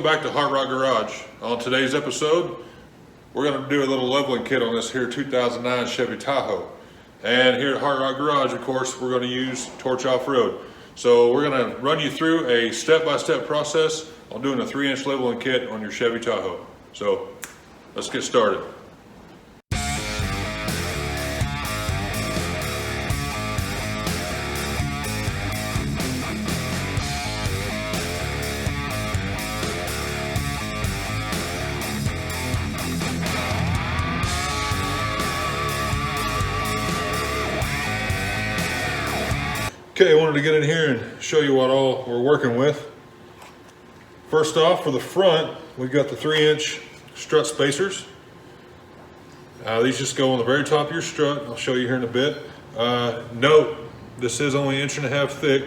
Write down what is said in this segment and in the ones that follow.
Back to Hard Rock Garage. On today's episode, we're going to do a little leveling kit on this here 2009 Chevy Tahoe. And here at Hard Rock Garage, of course, we're going to use Torch Off-Road. So we're going to run you through a step-by-step process on doing a 3-inch leveling kit on your Chevy Tahoe. So let's get started. Okay, I wanted to get in here and show you what all we're working with. First off, for the front, we've got the 3-inch strut spacers. These just go on the very top of your strut. I'll show you here in a bit. Note, this is only 1.5 inches thick,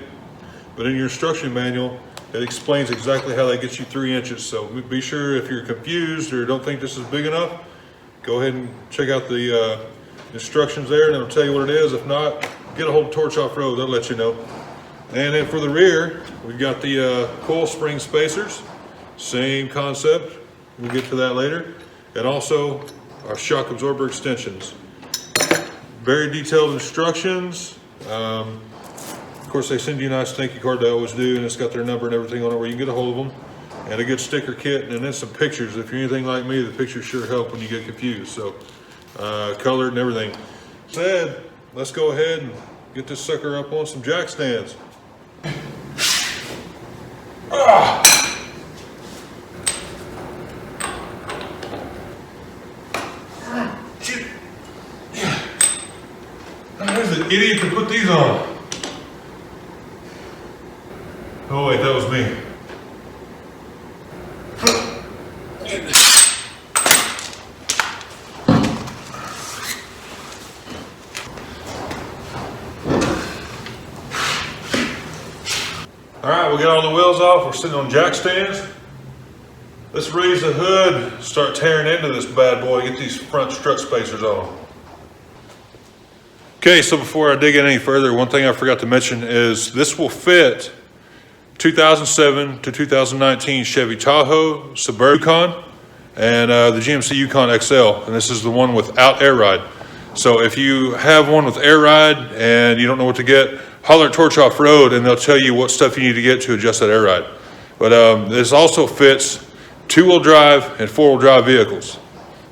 but in your instruction manual, it explains exactly how they get you 3 inches. So be sure if you're confused or don't think this is big enough, go ahead and check out the instructions there and it'll tell you what it is. If not, get a hold of Torch Off-Road, they'll let you know. And then for the rear, we've got the coil spring spacers. Same concept, we'll get to that later. And also our shock absorber extensions. Very detailed instructions. Of course, they send you a nice thank you card, they always do, and it's got their number and everything on it where you can get a hold of them. And a good sticker kit, and then some pictures. If you're anything like me, the pictures sure help when you get confused. So, colored and everything. Said, let's go ahead and get this sucker up on some jack stands. Who's the idiot to put these on? Oh wait, that was me. All right, we got all the wheels off. We're sitting on jack stands. Let's raise the hood, start tearing into this bad boy, get these front strut spacers on. Okay, so before I dig in any further, one thing I forgot to mention is this will fit 2007 to 2019 Chevy Tahoe, Suburban, Yukon, and the GMC Yukon XL. And this is the one without air ride. So if you have one with air ride and you don't know what to get, holler at Torch Off-Road and they'll tell you what stuff you need to get to adjust that air ride. But this also fits 2-wheel drive and 4-wheel drive vehicles.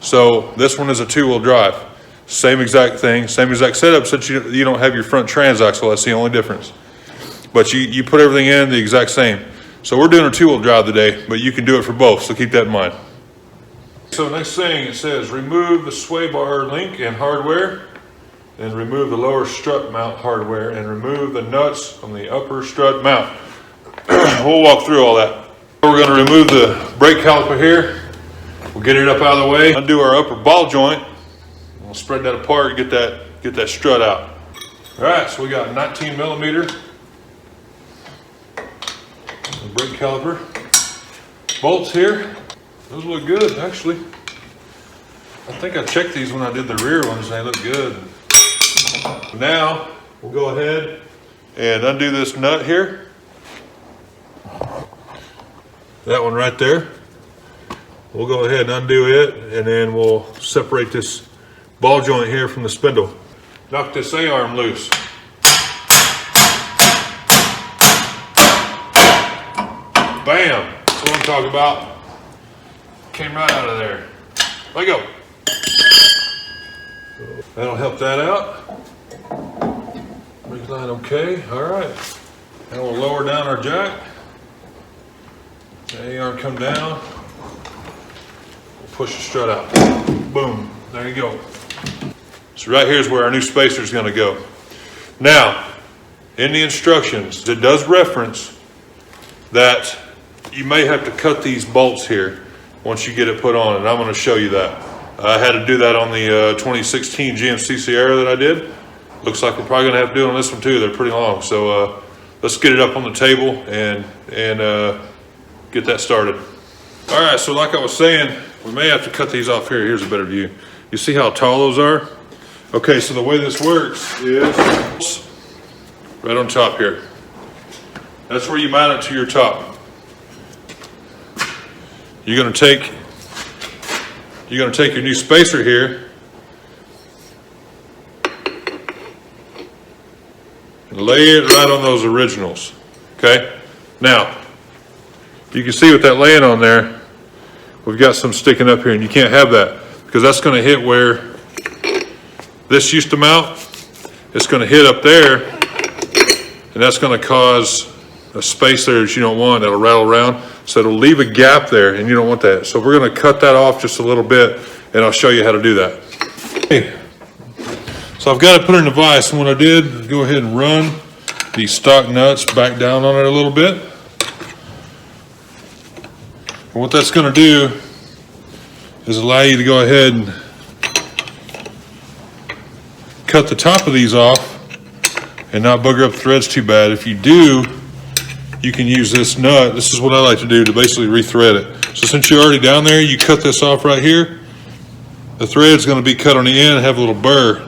So this one is a 2-wheel drive. Same exact thing, same exact setup, since you don't have your front transaxle, that's the only difference. But you put everything in the exact same. So we're doing a 2-wheel drive today, but you can do it for both, so keep that in mind. So next thing, it says remove the sway bar link and hardware, and remove the lower strut mount hardware, and remove the nuts from the upper strut mount. We'll walk through all that. We're going to remove the brake caliper here. We'll get it up out of the way. Undo our upper ball joint. We'll spread that apart and get that strut out. All right, so we got 19 millimeter brake caliper bolts here. Those look good, actually. I think I checked these when I did the rear ones, and they look good. Now, we'll go ahead and undo this nut here. That one right there. We'll go ahead and undo it, and then we'll separate this ball joint here from the spindle. Knock this A-arm loose. Bam! That's what I'm talking about. Came right out of there. Let go. That'll help that out. Brake line okay. All right. Now we'll lower down our jack. The A-arm come down. We'll push the strut out. Boom. There you go. So right here is where our new spacer is going to go. Now, in the instructions, it does reference that you may have to cut these bolts here once you get it put on, and I'm going to show you that. I had to do that on the 2016 GMC Sierra that I did. Looks like we're probably going to have to do it on this one too. They're pretty long. So let's get it up on the table and get that started. All right, so like I was saying, we may have to cut these off here. Here's a better view. You see how tall those are? Okay, so the way this works is right on top here. That's where you mount it to your top. you're gonna take your new spacer here and lay it right on those originals, okay? Now, you can see with that laying on there, we've got some sticking up here, and you can't have that because that's gonna hit where this used to mount. It's gonna hit up there, and that's gonna cause a space there that you don't want. That'll rattle around, so it'll leave a gap there, and you don't want that. So we're gonna cut that off just a little bit, and I'll show you how to do that. Okay. So I've got it put in a vise, and what I did, go ahead and run these stock nuts back down on it a little bit. And what that's gonna do is allow you to go ahead and cut the top of these off and not bugger up the threads too bad. If you do, you can use this nut. This is what I like to do to basically rethread it. So since you're already down there, you cut this off right here. The thread's gonna be cut on the end and have a little burr.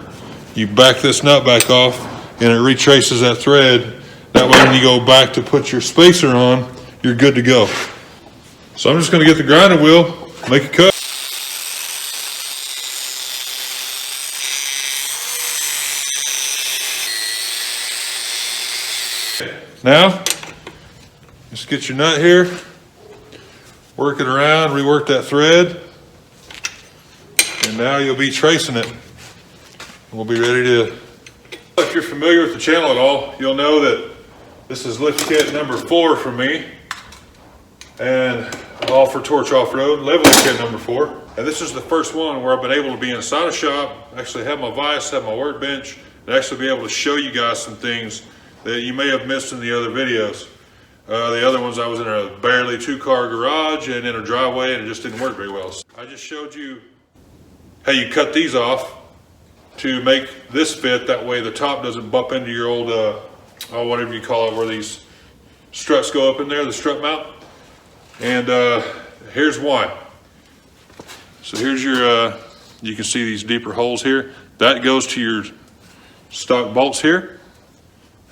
You back this nut back off and it retraces that thread. That way when you go back to put your spacer on, you're good to go. So I'm just gonna get the grinding wheel, make a cut. Now, just get your nut here, work it around, rework that thread, and now you'll be tracing it. We'll be ready to. If you're familiar with the channel at all, you'll know that this is lift kit number 4 for me, and all for Torch Off-Road, level kit number 4. And this is the first one where I've been able to be inside a shop, actually have my vise, have my workbench, and actually be able to show you guys some things that you may have missed in the other videos. The other ones I was in a barely 2-car garage and in a driveway, and it just didn't work very well. So I just showed you how you cut these off to make this fit. That way the top doesn't bump into your old, whatever you call it, where these struts go up in there, the strut mount. And here's why. So here's your, you can see these deeper holes here. That goes to your stock bolts here.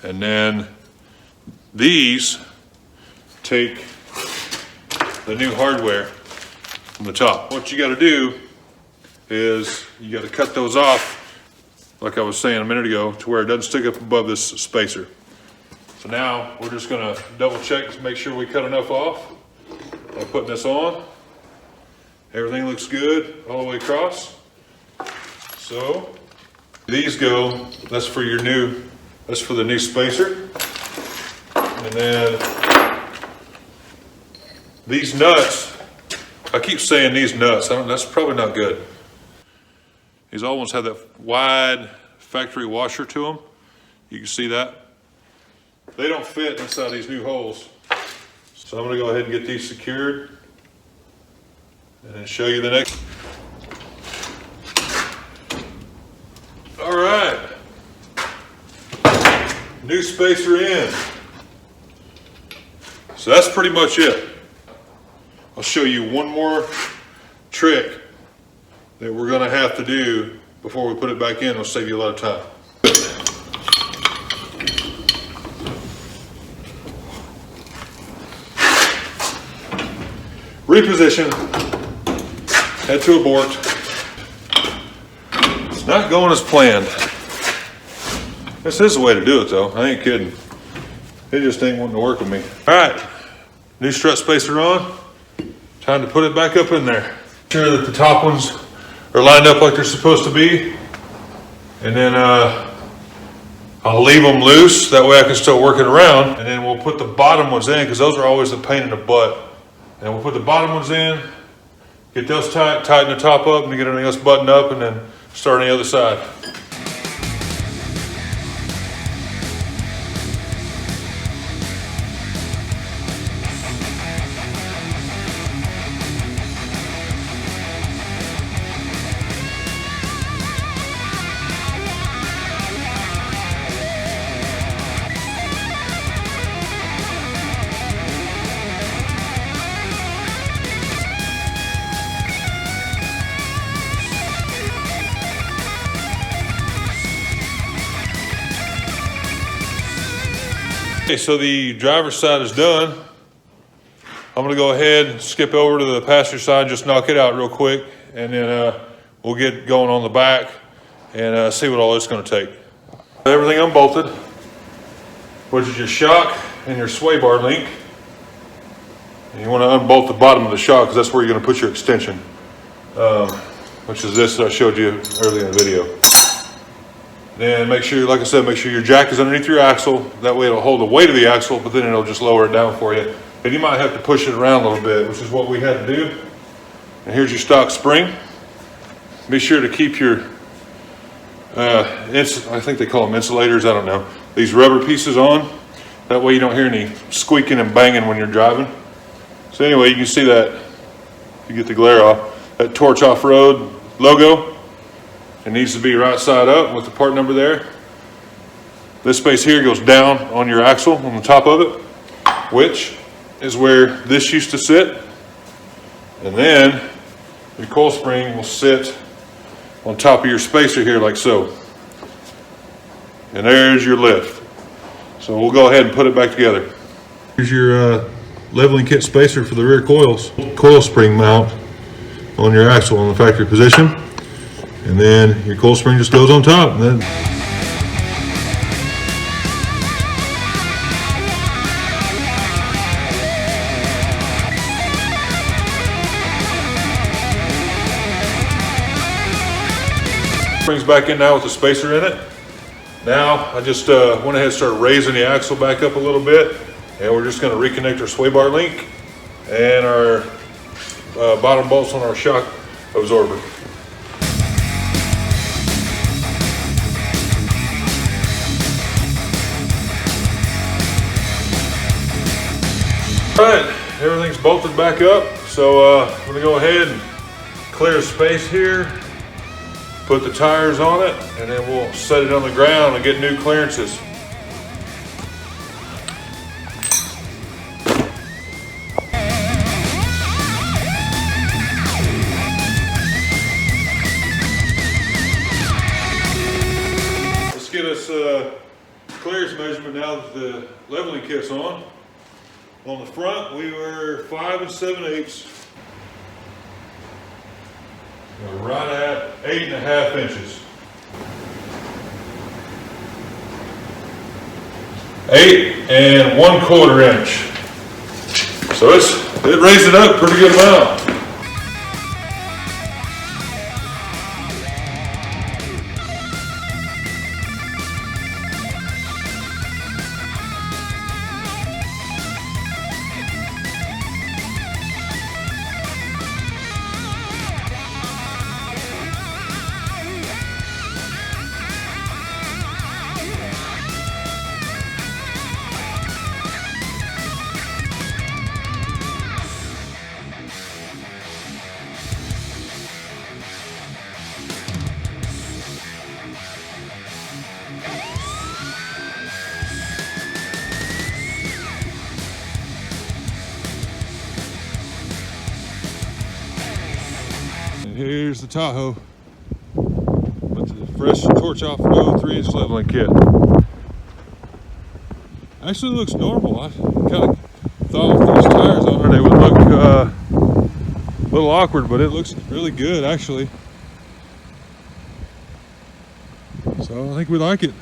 And then these take the new hardware from the top. What you got to do is you got to cut those off, like I was saying a minute ago, to where it doesn't stick up above this spacer. So now we're just going to double check to make sure we cut enough off by putting this on. Everything looks good all the way across. So these go, that's for your new, that's for the new spacer. And then these nuts, I keep saying these nuts, that's probably not good. These all ones have that wide factory washer to them. You can see that. They don't fit inside these new holes. So I'm gonna go ahead and get these secured and then show you the next. All right. New spacer in. So that's pretty much it. I'll show you one more trick that we're gonna have to do before we put it back in. It'll save you a lot of time. Reposition, head to abort. It's not going as planned. This is the way to do it though, I ain't kidding. It just ain't wanting to work with me. All right, new strut spacer on. Time to put it back up in there. Make sure that the top ones are lined up like they're supposed to be. And then I'll leave them loose, that way I can still work it around. And then we'll put the bottom ones in, because those are always the pain in the butt. And we'll put the bottom ones in, get those tight, tighten the top up, and get everything else buttoned up, and then start on the other side. Okay, so the driver's side is done. I'm gonna go ahead and skip over to the passenger side, just knock it out real quick, and then we'll get going on the back and see what all it's gonna take. Everything unbolted, which is your shock and your sway bar link. And you wanna unbolt the bottom of the shock because that's where you're gonna put your extension, which is this that I showed you earlier in the video. Then make sure, like I said, make sure your jack is underneath your axle. That way it'll hold the weight of the axle, but then it'll just lower it down for you. And you might have to push it around a little bit, which is what we had to do. And here's your stock spring. Be sure to keep your, I think they call them insulators, I don't know. These rubber pieces on. That way you don't hear any squeaking and banging when you're driving. So anyway, you can see that, if you get the glare off, that Torch Off-Road logo. It needs to be right side up with the part number there. This space here goes down on your axle on the top of it, which is where this used to sit. And then your coil spring will sit on top of your spacer here like so. And there's your lift. So we'll go ahead and put it back together. Here's your leveling kit spacer for the rear coils. Coil spring mount on your axle in the factory position. And then your coil spring just goes on top. And then springs back in now with the spacer in it. Now I just went ahead and started raising the axle back up a little bit, and we're just going to reconnect our sway bar link and our bottom bolts on our shock absorber. All right, everything's bolted back up, so I'm going to go ahead and clear space here, put the tires on it, and then we'll set it on the ground and get new clearances. Let's get us clearance measurement now that the leveling kit's on. On the front, we were 5 7/8. We're right at 8.5 inches. 8 1/4 inch. So it raised it up a pretty good amount. Here's the Tahoe with the fresh Torch Off-Road 3-inch leveling kit. Actually looks normal. I kind of thought with those tires on there they would look a little awkward, but it looks really good actually. So I think we like it.